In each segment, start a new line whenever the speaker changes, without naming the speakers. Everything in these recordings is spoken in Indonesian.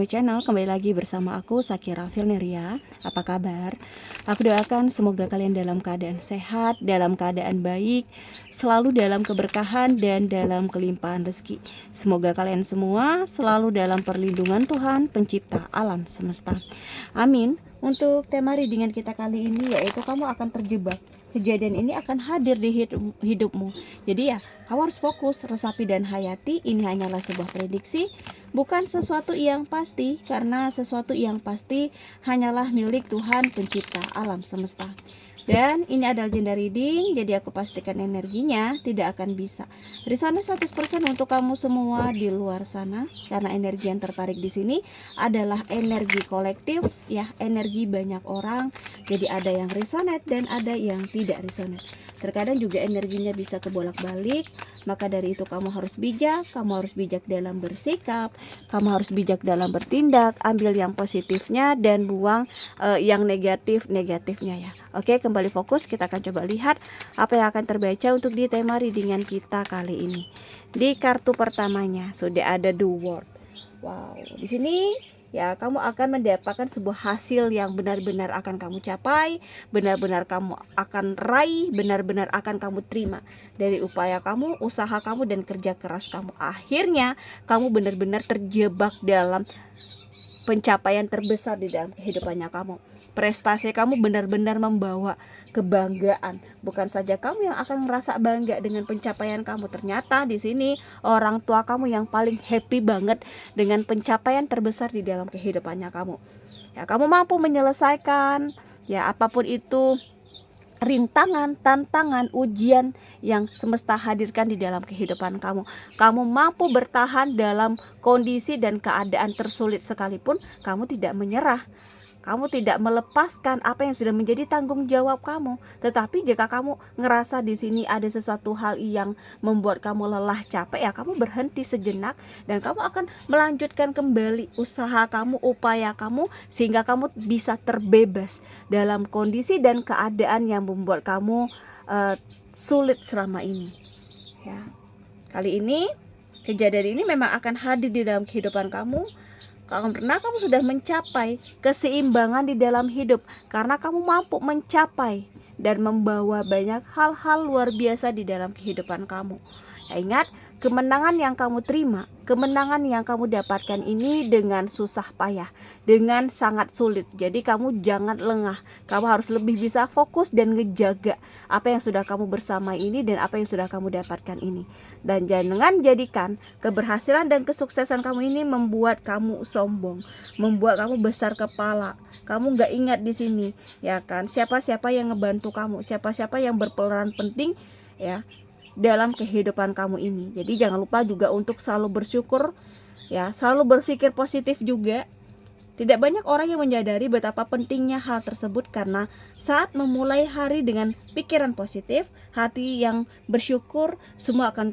Channel, kembali lagi bersama aku Sakira Filneria. Apa kabar? Aku doakan semoga kalian dalam keadaan sehat, dalam keadaan baik, selalu dalam keberkahan dan dalam kelimpahan rezeki. Semoga kalian semua selalu dalam perlindungan Tuhan pencipta alam semesta. Amin. Untuk tema readingan kita kali ini yaitu kamu akan terjebak. Kejadian ini akan hadir di hidupmu. Jadi ya, kamu harus fokus, resapi dan hayati. Ini hanyalah sebuah prediksi, bukan sesuatu yang pasti, karena sesuatu yang pasti hanyalah milik Tuhan pencipta alam semesta. Dan ini adalah agenda reading, jadi aku pastikan energinya tidak akan bisa resonate 100% untuk kamu semua di luar sana, karena energi yang tertarik di sini adalah energi kolektif ya, energi banyak orang. Jadi ada yang resonate dan ada yang tidak resonate. Terkadang juga energinya bisa kebolak-balik. Maka dari itu kamu harus bijak dalam bersikap, kamu harus bijak dalam bertindak, ambil yang positifnya dan buang yang negatifnya ya. Oke, kembali fokus, kita akan coba lihat apa yang akan terbaca untuk di tema readingan kita kali ini. Di kartu pertamanya sudah ada the world. Wow, di sini ya kamu akan mendapatkan sebuah hasil yang benar-benar akan kamu capai, benar-benar kamu akan raih, benar-benar akan kamu terima dari upaya kamu, usaha kamu dan kerja keras kamu. Akhirnya kamu benar-benar terjebak dalam pencapaian terbesar di dalam kehidupannya kamu. Prestasi kamu benar-benar membawa kebanggaan. Bukan saja kamu yang akan merasa bangga dengan pencapaian kamu, ternyata di sini orang tua kamu yang paling happy banget dengan pencapaian terbesar di dalam kehidupannya kamu. Ya, kamu mampu menyelesaikan ya apapun itu rintangan, tantangan, ujian yang semesta hadirkan di dalam kehidupan kamu. Kamu mampu bertahan dalam kondisi dan keadaan tersulit sekalipun, kamu tidak menyerah. Kamu tidak melepaskan apa yang sudah menjadi tanggung jawab kamu. Tetapi jika kamu ngerasa di sini ada sesuatu hal yang membuat kamu lelah, capek, ya kamu berhenti sejenak dan kamu akan melanjutkan kembali usaha kamu, upaya kamu, sehingga kamu bisa terbebas dalam kondisi dan keadaan yang membuat kamu sulit selama ini. Ya. Kali ini kejadian ini memang akan hadir di dalam kehidupan kamu karena kamu sudah mencapai keseimbangan di dalam hidup, karena kamu mampu mencapai dan membawa banyak hal-hal luar biasa di dalam kehidupan kamu. Ya, ingat, kemenangan yang kamu terima, kemenangan yang kamu dapatkan ini dengan susah payah, dengan sangat sulit. Jadi kamu jangan lengah, kamu harus lebih bisa fokus dan ngejaga apa yang sudah kamu bersama ini dan apa yang sudah kamu dapatkan ini. Dan jangan jadikan keberhasilan dan kesuksesan kamu ini membuat kamu sombong, membuat kamu besar kepala. Kamu gak ingat di sini, ya kan? Siapa-siapa yang ngebantu kamu, siapa-siapa yang berperan penting ya dalam kehidupan kamu ini. Jadi jangan lupa juga untuk selalu bersyukur ya, selalu berpikir positif juga. Tidak banyak orang yang menyadari betapa pentingnya hal tersebut, karena saat memulai hari dengan pikiran positif, hati yang bersyukur, semua akan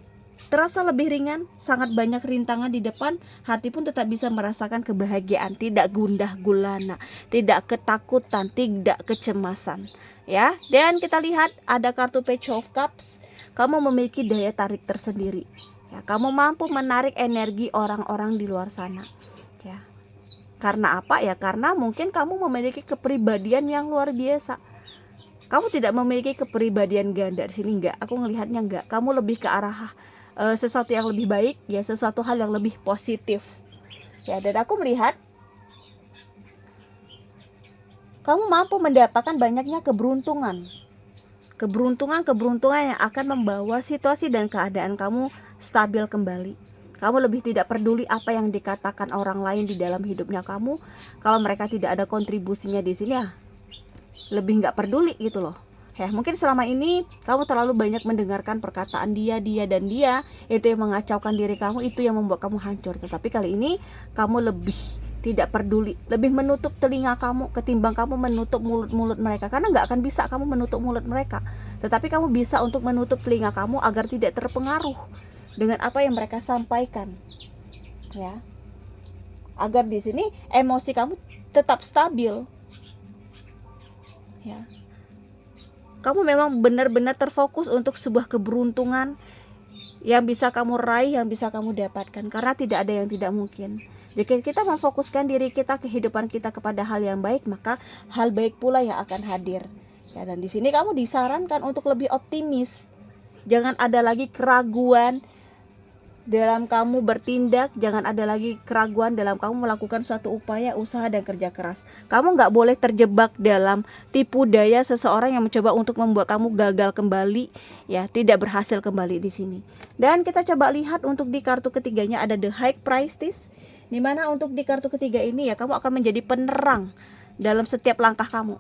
terasa lebih ringan. Sangat banyak rintangan di depan, hati pun tetap bisa merasakan kebahagiaan, tidak gundah gulana, tidak ketakutan, tidak kecemasan ya. Dan kita lihat ada kartu Page of Cups. Kamu memiliki daya tarik tersendiri ya, kamu mampu menarik energi orang-orang di luar sana ya. Karena apa ya? Karena mungkin kamu memiliki kepribadian yang luar biasa. Kamu tidak memiliki kepribadian ganda di sini, enggak. Aku ngelihatnya enggak. Kamu lebih ke arah sesuatu yang lebih baik ya, sesuatu hal yang lebih positif ya. Dan aku melihat kamu mampu mendapatkan banyaknya keberuntungan yang akan membawa situasi dan keadaan kamu stabil kembali. Kamu lebih tidak peduli apa yang dikatakan orang lain di dalam hidupnya kamu. Kalau mereka tidak ada kontribusinya di sini ya, lebih nggak peduli gitu loh. Ya, mungkin selama ini kamu terlalu banyak mendengarkan perkataan dia, itu yang mengacaukan diri kamu, itu yang membuat kamu hancur. Tetapi kali ini kamu lebih tidak peduli, lebih menutup telinga kamu ketimbang kamu menutup mulut-mulut mereka, karena nggak akan bisa kamu menutup mulut mereka, tetapi kamu bisa untuk menutup telinga kamu agar tidak terpengaruh dengan apa yang mereka sampaikan ya, agar di sini emosi kamu tetap stabil ya. Kamu memang benar-benar terfokus untuk sebuah keberuntungan yang bisa kamu raih, yang bisa kamu dapatkan, karena tidak ada yang tidak mungkin. Jika kita memfokuskan diri kita, kehidupan kita kepada hal yang baik, maka hal baik pula yang akan hadir. Ya, dan di sini kamu disarankan untuk lebih optimis. Jangan ada lagi keraguan dalam kamu bertindak, jangan ada lagi keraguan dalam kamu melakukan suatu upaya, usaha, dan kerja keras. Kamu nggak boleh terjebak dalam tipu daya seseorang yang mencoba untuk membuat kamu gagal kembali, ya, tidak berhasil kembali di sini. Dan kita coba lihat untuk di kartu ketiganya ada The High Priestess, dimana untuk di kartu ketiga ini ya kamu akan menjadi penerang dalam setiap langkah kamu.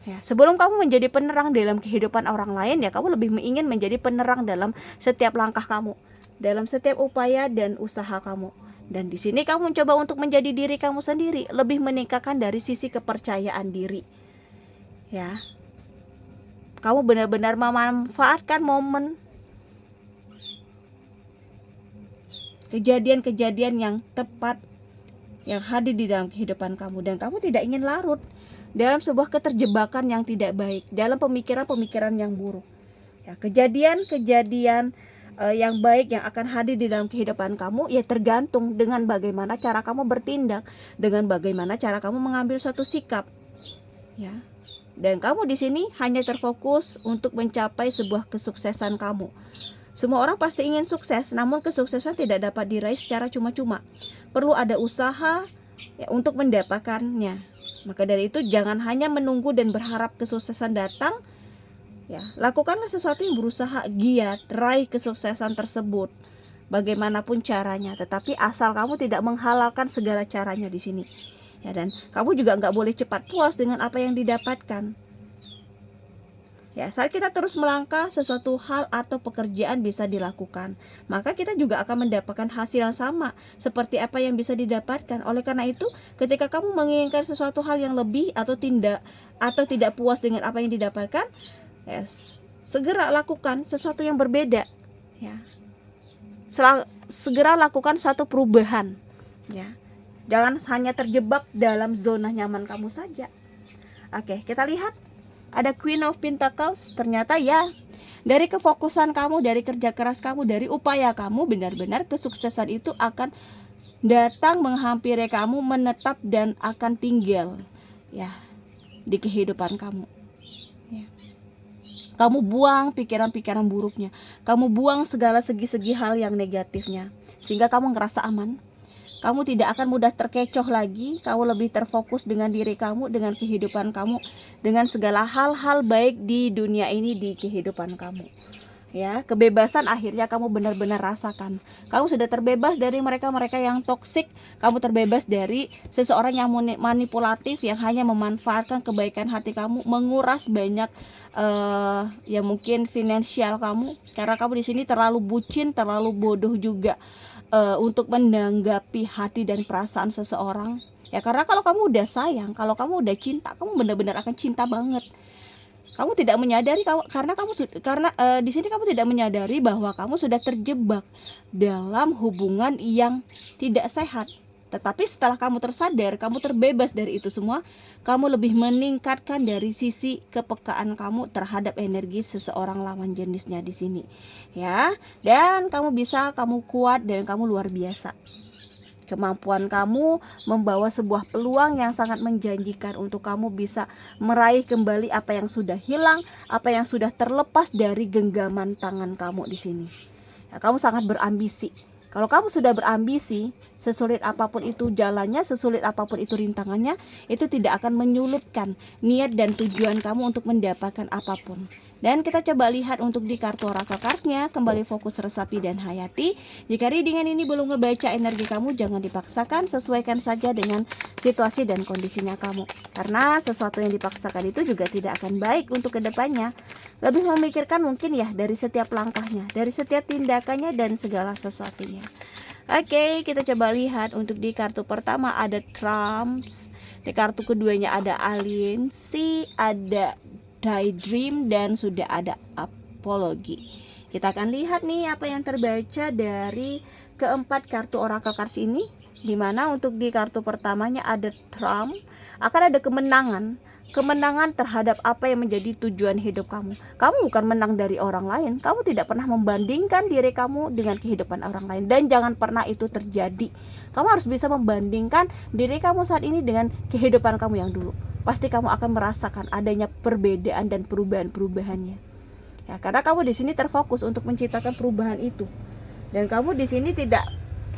Ya, sebelum kamu menjadi penerang dalam kehidupan orang lain, ya kamu lebih ingin menjadi penerang dalam setiap langkah kamu, dalam setiap upaya dan usaha kamu. Dan di sini kamu mencoba untuk menjadi diri kamu sendiri, lebih meningkatkan dari sisi kepercayaan diri. Ya. Kamu benar-benar memanfaatkan momen kejadian-kejadian yang tepat yang hadir di dalam kehidupan kamu, dan kamu tidak ingin larut dalam sebuah keterjebakan yang tidak baik, dalam pemikiran-pemikiran yang buruk. Ya, kejadian-kejadian yang baik yang akan hadir di dalam kehidupan kamu ya tergantung dengan bagaimana cara kamu bertindak, dengan bagaimana cara kamu mengambil suatu sikap. Ya. Dan kamu di sini hanya terfokus untuk mencapai sebuah kesuksesan kamu. Semua orang pasti ingin sukses, namun kesuksesan tidak dapat diraih secara cuma-cuma. Perlu ada usaha ya, untuk mendapatkannya. Maka dari itu jangan hanya menunggu dan berharap kesuksesan datang. Ya, lakukanlah sesuatu yang berusaha giat, raih kesuksesan tersebut. Bagaimanapun caranya, tetapi asal kamu tidak menghalalkan segala caranya di sini. Ya, dan kamu juga nggak boleh cepat puas dengan apa yang didapatkan. Ya, saat kita terus melangkah, sesuatu hal atau pekerjaan bisa dilakukan, maka kita juga akan mendapatkan hasil yang sama seperti apa yang bisa didapatkan. Oleh karena itu, ketika kamu menginginkan sesuatu hal yang lebih atau tidak puas dengan apa yang didapatkan, ya, segera lakukan sesuatu yang berbeda. Ya, segera lakukan satu perubahan. Ya, jangan hanya terjebak dalam zona nyaman kamu saja. Oke, kita lihat. Ada Queen of Pentacles. Ternyata ya, dari kefokusan kamu, dari kerja keras kamu, dari upaya kamu, benar-benar kesuksesan itu akan datang menghampiri kamu, menetap dan akan tinggal ya di kehidupan kamu. Ya. Kamu buang pikiran-pikiran buruknya, kamu buang segala segi-segi hal yang negatifnya, sehingga kamu ngerasa aman. Kamu tidak akan mudah terkecoh lagi. Kamu lebih terfokus dengan diri kamu, dengan kehidupan kamu, dengan segala hal-hal baik di dunia ini, di kehidupan kamu. Ya, kebebasan akhirnya kamu benar-benar rasakan. Kamu sudah terbebas dari mereka-mereka yang toksik. Kamu terbebas dari seseorang yang manipulatif, yang hanya memanfaatkan kebaikan hati kamu, menguras banyak ya mungkin finansial kamu, karena kamu di sini terlalu bucin, terlalu bodoh juga untuk menanggapi hati dan perasaan seseorang. Ya, karena kalau kamu udah sayang, kalau kamu udah cinta, kamu benar-benar akan cinta banget. Kamu tidak menyadari karena di sini kamu tidak menyadari bahwa kamu sudah terjebak dalam hubungan yang tidak sehat. Tetapi setelah kamu tersadar, kamu terbebas dari itu semua, kamu lebih meningkatkan dari sisi kepekaan kamu terhadap energi seseorang lawan jenisnya di sini. Ya, dan kamu kuat dan kamu luar biasa. Kemampuan kamu membawa sebuah peluang yang sangat menjanjikan untuk kamu bisa meraih kembali apa yang sudah hilang, apa yang sudah terlepas dari genggaman tangan kamu di sini. Ya, kamu sangat berambisi. Kalau kamu sudah berambisi, sesulit apapun itu jalannya, sesulit apapun itu rintangannya, itu tidak akan menyulitkan niat dan tujuan kamu untuk mendapatkan apapun. Dan kita coba lihat untuk di kartu Oracle Cards-nya, kembali fokus resapi dan hayati. Jika readingan ini belum ngebaca energi kamu, jangan dipaksakan, sesuaikan saja dengan situasi dan kondisinya kamu. Karena sesuatu yang dipaksakan itu juga tidak akan baik untuk kedepannya. Lebih memikirkan mungkin ya dari setiap langkahnya, dari setiap tindakannya dan segala sesuatunya. Oke, kita coba lihat untuk di kartu pertama ada Trumps, di kartu keduanya ada Aliansi, ada Daydream, dan sudah ada Apology. Kita akan lihat nih apa yang terbaca dari keempat kartu oracle cards ini, dimana untuk di kartu pertamanya ada Trump, akan ada kemenangan terhadap apa yang menjadi tujuan hidup kamu. Kamu bukan menang dari orang lain, kamu tidak pernah membandingkan diri kamu dengan kehidupan orang lain, dan jangan pernah itu terjadi. Kamu harus bisa membandingkan diri kamu saat ini dengan kehidupan kamu yang dulu. Pasti kamu akan merasakan adanya perbedaan dan perubahan-perubahannya. Ya, karena kamu di sini terfokus untuk menciptakan perubahan itu. Dan kamu di sini tidak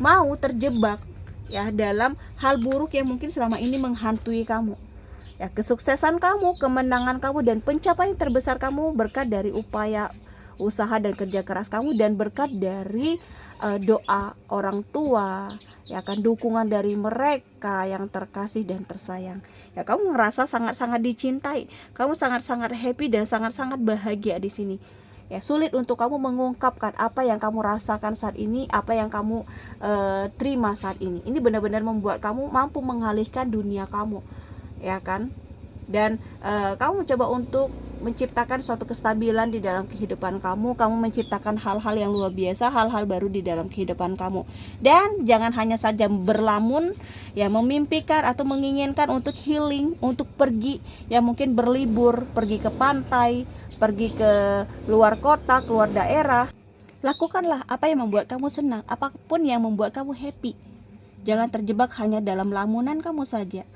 mau terjebak ya dalam hal buruk yang mungkin selama ini menghantui kamu. Ya, kesuksesan kamu, kemenangan kamu, dan pencapaian terbesar kamu berkat dari upaya, usaha, dan kerja keras kamu, dan berkat dari doa orang tua, ya kan, dukungan dari mereka yang terkasih dan tersayang. Ya, kamu ngerasa sangat-sangat dicintai, kamu sangat-sangat happy dan sangat-sangat bahagia di sini. Ya, sulit untuk kamu mengungkapkan apa yang kamu rasakan saat ini, apa yang kamu terima saat ini. Ini benar-benar membuat kamu mampu mengalihkan dunia kamu, ya kan? Dan kamu mencoba untuk menciptakan suatu kestabilan di dalam kehidupan kamu. Kamu menciptakan hal-hal yang luar biasa, hal-hal baru di dalam kehidupan kamu. Dan jangan hanya saja berlamun, ya, memimpikan atau menginginkan untuk healing, untuk pergi, ya mungkin berlibur, pergi ke pantai, pergi ke luar kota, keluar daerah. Lakukanlah apa yang membuat kamu senang, apapun yang membuat kamu happy. Jangan terjebak hanya dalam lamunan kamu saja,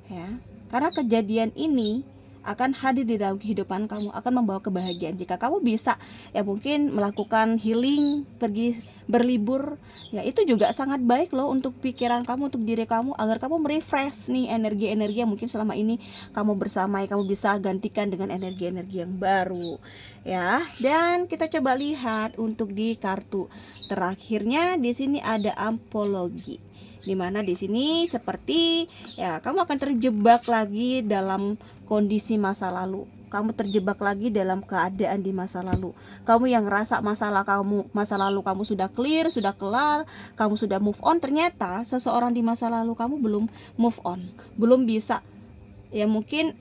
ya. Karena kejadian ini akan hadir di dalam kehidupan kamu, akan membawa kebahagiaan jika kamu bisa, ya mungkin melakukan healing, pergi berlibur, ya itu juga sangat baik loh untuk pikiran kamu, untuk diri kamu, agar kamu merefresh nih energi-energi yang mungkin selama ini kamu bersamai, kamu bisa gantikan dengan energi-energi yang baru, ya. Dan kita coba lihat untuk di kartu terakhirnya, di sini ada apologi, dimana di sini seperti ya kamu akan terjebak lagi dalam kondisi masa lalu. Kamu terjebak lagi dalam keadaan di masa lalu. Kamu yang ngerasa masa lalu kamu sudah clear, sudah kelar, kamu sudah move on, ternyata seseorang di masa lalu kamu belum move on, belum bisa, ya mungkin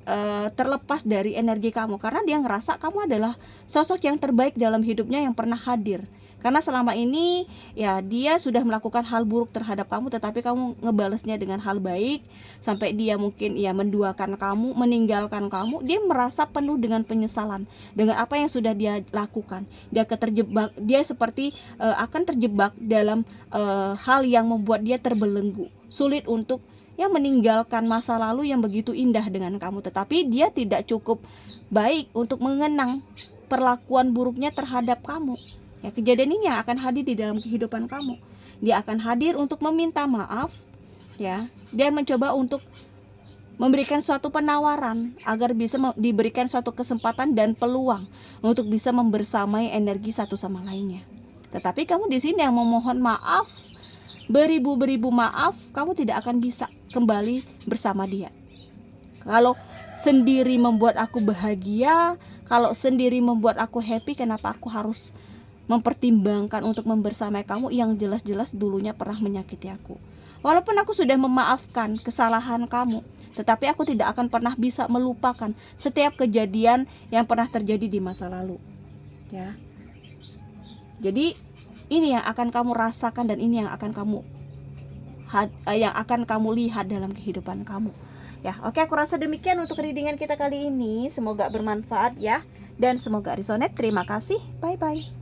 terlepas dari energi kamu, karena dia ngerasa kamu adalah sosok yang terbaik dalam hidupnya yang pernah hadir. Karena selama ini ya dia sudah melakukan hal buruk terhadap kamu, tetapi kamu ngebalesnya dengan hal baik, sampai dia mungkin ya menduakan kamu, meninggalkan kamu. Dia merasa penuh dengan penyesalan dengan apa yang sudah dia lakukan. Dia seperti akan terjebak dalam hal yang membuat dia terbelenggu, sulit untuk ya meninggalkan masa lalu yang begitu indah dengan kamu. Tetapi dia tidak cukup baik untuk mengenang perlakuan buruknya terhadap kamu. Ya, kejadian ini yang akan hadir di dalam kehidupan kamu. Dia akan hadir untuk meminta maaf, ya, dan mencoba untuk memberikan suatu penawaran agar bisa diberikan suatu kesempatan dan peluang untuk bisa membersamai energi satu sama lainnya. Tetapi kamu di sini yang memohon maaf, beribu-beribu maaf, kamu tidak akan bisa kembali bersama dia. Kalau sendiri membuat aku bahagia, kalau sendiri membuat aku happy, kenapa aku harus mempertimbangkan untuk membersamai kamu yang jelas-jelas dulunya pernah menyakiti aku? Walaupun aku sudah memaafkan kesalahan kamu, tetapi aku tidak akan pernah bisa melupakan setiap kejadian yang pernah terjadi di masa lalu, ya. Jadi ini yang akan kamu rasakan, dan ini yang akan kamu lihat dalam kehidupan kamu, ya. Oke, aku rasa demikian untuk readingan kita kali ini. Semoga bermanfaat, ya, dan semoga resonate. Terima kasih, bye bye.